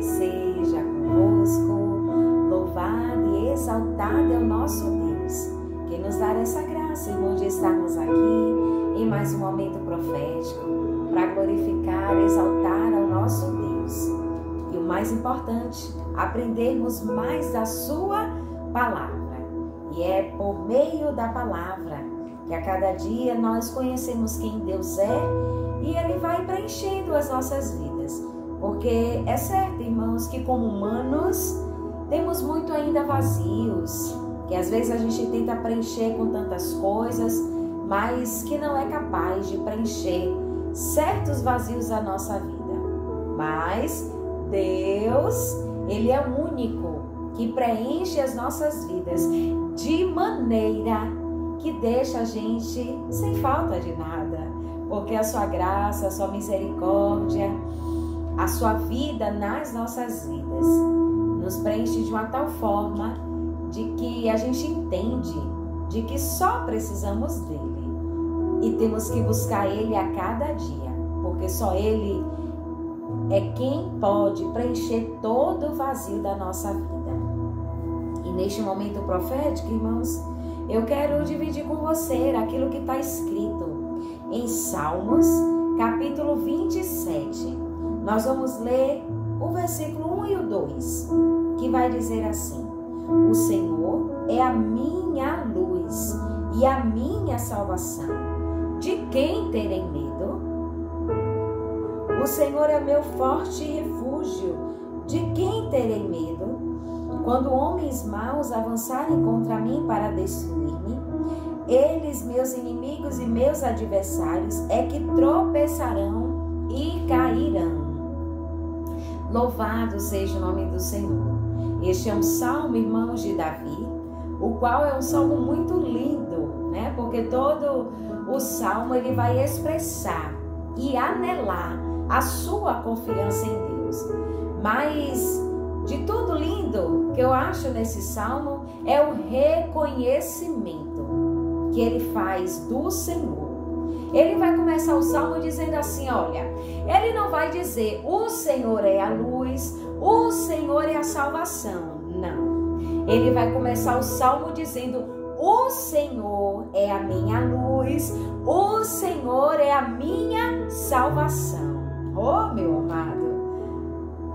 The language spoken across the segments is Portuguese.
Pai seja convosco. Louvado e exaltado é o nosso Deus, que nos dá essa graça, irmão, de estarmos aqui em mais um momento profético para glorificar, exaltar ao nosso Deus. E o mais importante, aprendermos mais da sua palavra. E é por meio da palavra que a cada dia nós conhecemos quem Deus é e Ele vai preenchendo as nossas vidas. Porque é certo, irmãos, que como humanos temos muito ainda vazios, que às vezes a gente tenta preencher com tantas coisas, mas que não é capaz de preencher certos vazios da nossa vida. Mas Deus, Ele é o único que preenche as nossas vidas de maneira que deixa a gente sem falta de nada, porque a sua graça, a sua misericórdia, a sua vida nas nossas vidas nos preenche de uma tal forma de que a gente entende de que só precisamos dele e temos que buscar ele a cada dia, porque só ele é quem pode preencher todo o vazio da nossa vida. E neste momento profético, irmãos, eu quero dividir com você aquilo que está escrito em Salmos, capítulo 27. Nós vamos ler o versículo 1 e o 2, que vai dizer assim: o Senhor é a minha luz e a minha salvação. De quem terei medo? O Senhor é meu forte refúgio. De quem terei medo? Quando homens maus avançarem contra mim para destruir-me, eles, meus inimigos e meus adversários, é que tropeçarão e cairão. Louvado seja o nome do Senhor. Este é um salmo, irmãos, de Davi, o qual é um salmo muito lindo, né? Porque todo o salmo ele vai expressar e anelar a sua confiança em Deus. Mas de tudo lindo que eu acho nesse salmo é o reconhecimento que ele faz do Senhor. Ele vai começar o salmo dizendo assim, olha, ele não vai dizer o Senhor é a luz, o Senhor é a salvação, não. Ele vai começar o salmo dizendo o Senhor é a minha luz, o Senhor é a minha salvação. Oh, meu amado,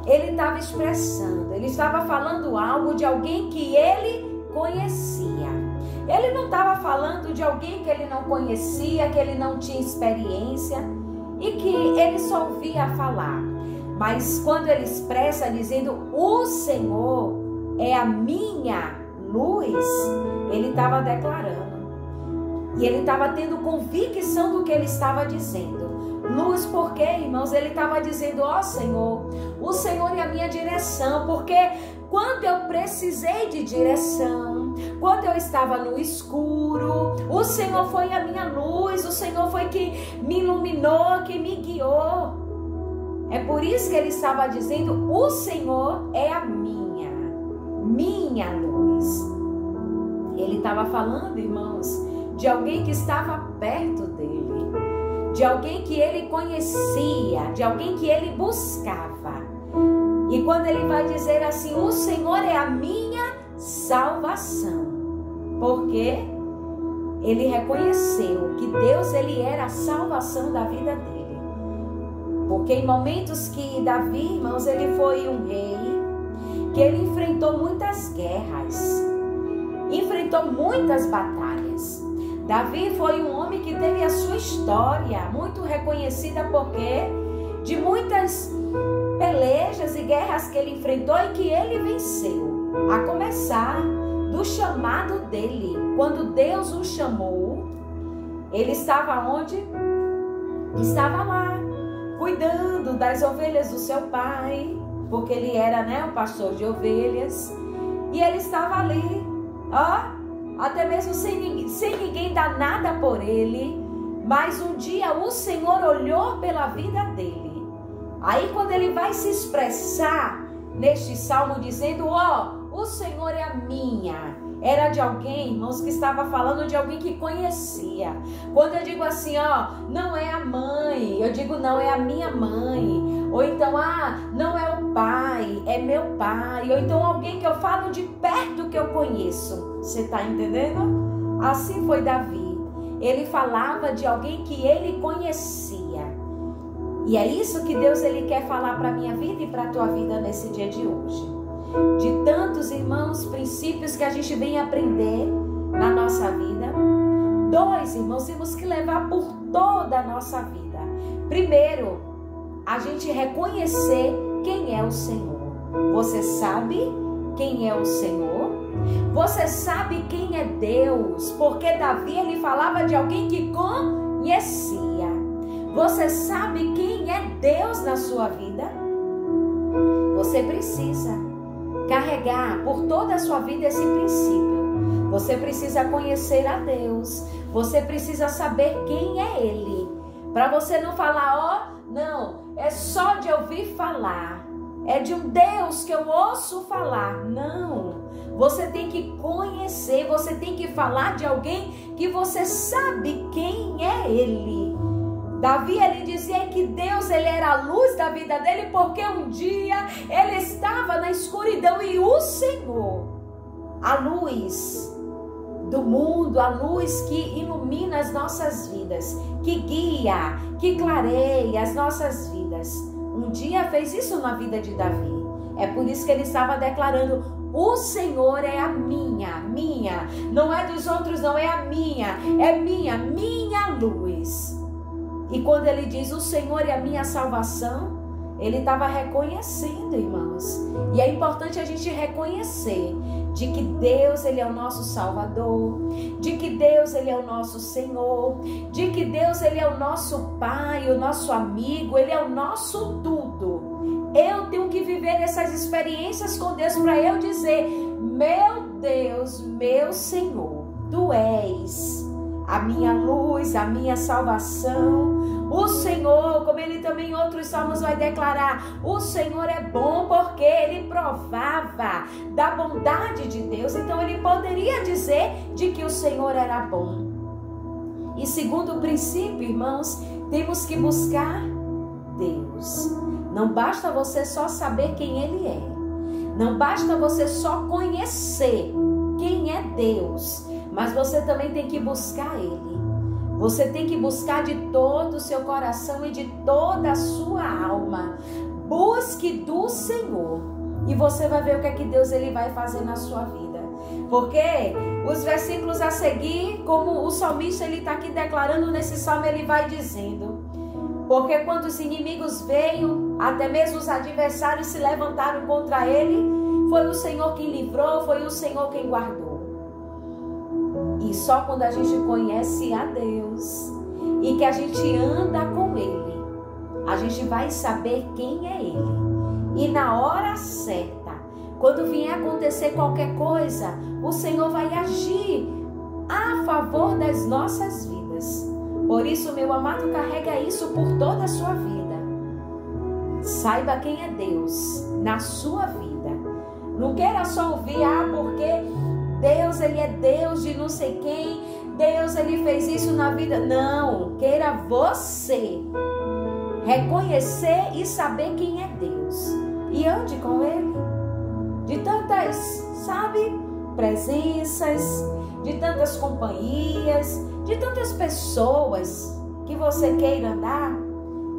ele estava expressando, ele estava falando algo de alguém que ele conhecia. Ele não estava falando de alguém que ele não conhecia, que ele não tinha experiência e que ele só ouvia falar. Mas quando ele expressa dizendo o Senhor é a minha luz, ele estava declarando. E ele estava tendo convicção do que ele estava dizendo. Luz porque, irmãos, ele estava dizendo, ó Senhor, o Senhor é a minha direção, porque quando eu precisei de direção, quando eu estava no escuro, o Senhor foi a minha luz, o Senhor foi que me iluminou, que me guiou. É por isso que ele estava dizendo, o Senhor é a minha luz. Ele estava falando, irmãos, de alguém que estava perto dele, de alguém que ele conhecia, de alguém que ele buscava. E quando ele vai dizer assim, o Senhor é a minha salvação, porque ele reconheceu que Deus ele era a salvação da vida dele. Porque em momentos que Davi, irmãos, ele foi um rei, que ele enfrentou muitas guerras, enfrentou muitas batalhas. Davi foi um homem que teve a sua história muito reconhecida porque de muitas pelejas e guerras que ele enfrentou e que ele venceu. A começar do chamado dele. Quando Deus o chamou, ele estava onde? Estava lá, cuidando das ovelhas do seu pai, porque ele era, o pastor de ovelhas. E ele estava ali, até mesmo sem ninguém dar nada por ele. Mas um dia o Senhor olhou pela vida dele. Aí quando ele vai se expressar neste salmo dizendo, o Senhor é a minha era de alguém, irmãos, que estava falando de alguém que conhecia. Quando eu digo assim, ó, não é a mãe, eu digo não, é a minha mãe. Ou então, não é o pai, é meu pai. Ou então alguém que eu falo de perto que eu conheço. Você está entendendo? Assim foi Davi. Ele falava de alguém que ele conhecia. E é isso que Deus ele quer falar para a minha vida e para a tua vida nesse dia de hoje. De tantos, irmãos, princípios que a gente vem aprender na nossa vida. 2, irmãos, temos que levar por toda a nossa vida. Primeiro, a gente reconhecer quem é o Senhor. Você sabe quem é o Senhor? Você sabe quem é Deus? Porque Davi, ele falava de alguém que conhecia. Você sabe quem é Deus na sua vida? Você precisa carregar por toda a sua vida esse princípio. Você precisa conhecer a Deus. Você precisa saber quem é Ele. Para você não falar, não, é só de ouvir falar. É de um Deus que eu ouço falar. Não. Você tem que conhecer, você tem que falar de alguém que você sabe quem é Ele. Davi, ele dizia que Deus, ele era a luz da vida dele, porque um dia ele estava na escuridão e o Senhor, a luz do mundo, a luz que ilumina as nossas vidas, que guia, que clareia as nossas vidas, um dia fez isso na vida de Davi. É por isso que ele estava declarando: o Senhor é a minha, não é dos outros, não é a minha, é minha luz. E quando ele diz o Senhor é a minha salvação, ele estava reconhecendo, irmãos. E é importante a gente reconhecer de que Deus, ele é o nosso Salvador, de que Deus, ele é o nosso Senhor, de que Deus, ele é o nosso Pai, o nosso amigo, ele é o nosso tudo. Eu tenho que viver essas experiências com Deus para eu dizer: meu Deus, meu Senhor, Tu és a minha luz, a minha salvação. O Senhor, como ele também em outros salmos vai declarar, o Senhor é bom, porque ele provava da bondade de Deus. Então ele poderia dizer de que o Senhor era bom. E segundo o princípio, irmãos, temos que buscar Deus. Não basta você só saber quem Ele é. Não basta você só conhecer quem é Deus. Mas você também tem que buscar Ele. Você tem que buscar de todo o seu coração e de toda a sua alma. Busque do Senhor. E você vai ver o que é que Deus ele vai fazer na sua vida. Porque os versículos a seguir, como o salmista ele está aqui declarando nesse salmo, ele vai dizendo: porque quando os inimigos veio, até mesmo os adversários se levantaram contra ele, foi o Senhor quem livrou, foi o Senhor quem guardou. E só quando a gente conhece a Deus e que a gente anda com Ele, a gente vai saber quem é Ele. E na hora certa, quando vier acontecer qualquer coisa, o Senhor vai agir a favor das nossas vidas. Por isso, meu amado, carrega isso por toda a sua vida. Saiba quem é Deus na sua vida. Não queira só ouvir, porque Deus, ele é Deus de não sei quem. Deus, ele fez isso na vida. Não, queira você reconhecer e saber quem é Deus. E ande com Ele. De tantas, presenças, de tantas companhias, de tantas pessoas que você queira andar.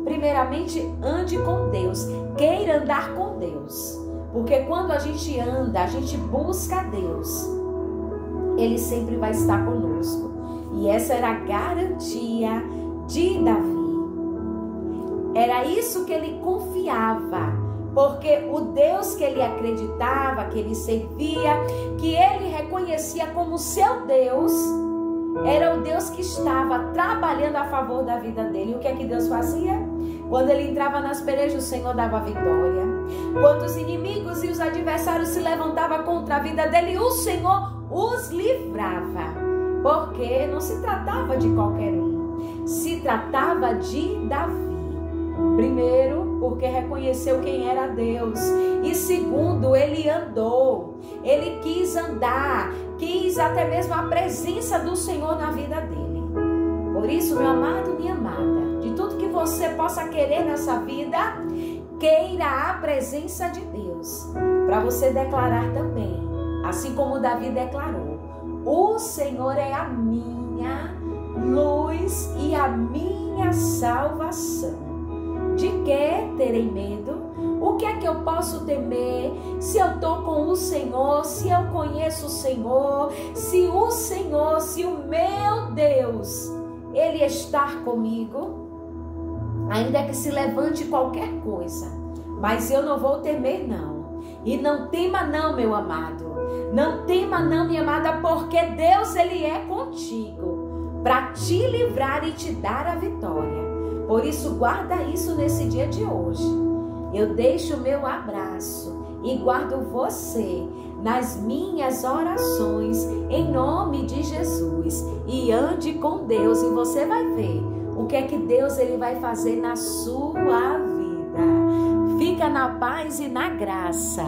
Primeiramente, ande com Deus. Queira andar com Deus. Porque quando a gente anda, a gente busca Deus, Ele sempre vai estar conosco. E essa era a garantia de Davi. Era isso que ele confiava. Porque o Deus que ele acreditava, que ele servia, que ele reconhecia como seu Deus, era o Deus que estava trabalhando a favor da vida dele. E o que é que Deus fazia? Quando ele entrava nas pelejas, o Senhor dava vitória. Quando os inimigos e os adversários se levantavam contra a vida dele, o Senhor os livrava. Porque não se tratava de qualquer um, se tratava de Davi. Primeiro, porque reconheceu quem era Deus. E segundo, ele andou. ele quis andar, quis até mesmo a presença do Senhor na vida dele. Por isso, meu amado, minha amada, de tudo que você possa querer nessa vida, queira a presença de Deus, para você declarar também, assim como Davi declarou: o Senhor é a minha luz e a minha salvação. De que terei medo? O que é que eu posso temer? Se eu estou com o Senhor, se eu conheço o Senhor, se o meu Deus, Ele está comigo, ainda que se levante qualquer coisa, mas eu não vou temer não. E não tema não, meu amado, não tema não, minha amada, porque Deus, Ele é contigo, para te livrar e te dar a vitória. Por isso, guarda isso nesse dia de hoje. Eu deixo o meu abraço e guardo você nas minhas orações, em nome de Jesus. E ande com Deus e você vai ver o que é que Deus ele vai fazer na sua vida. Fica na paz e na graça.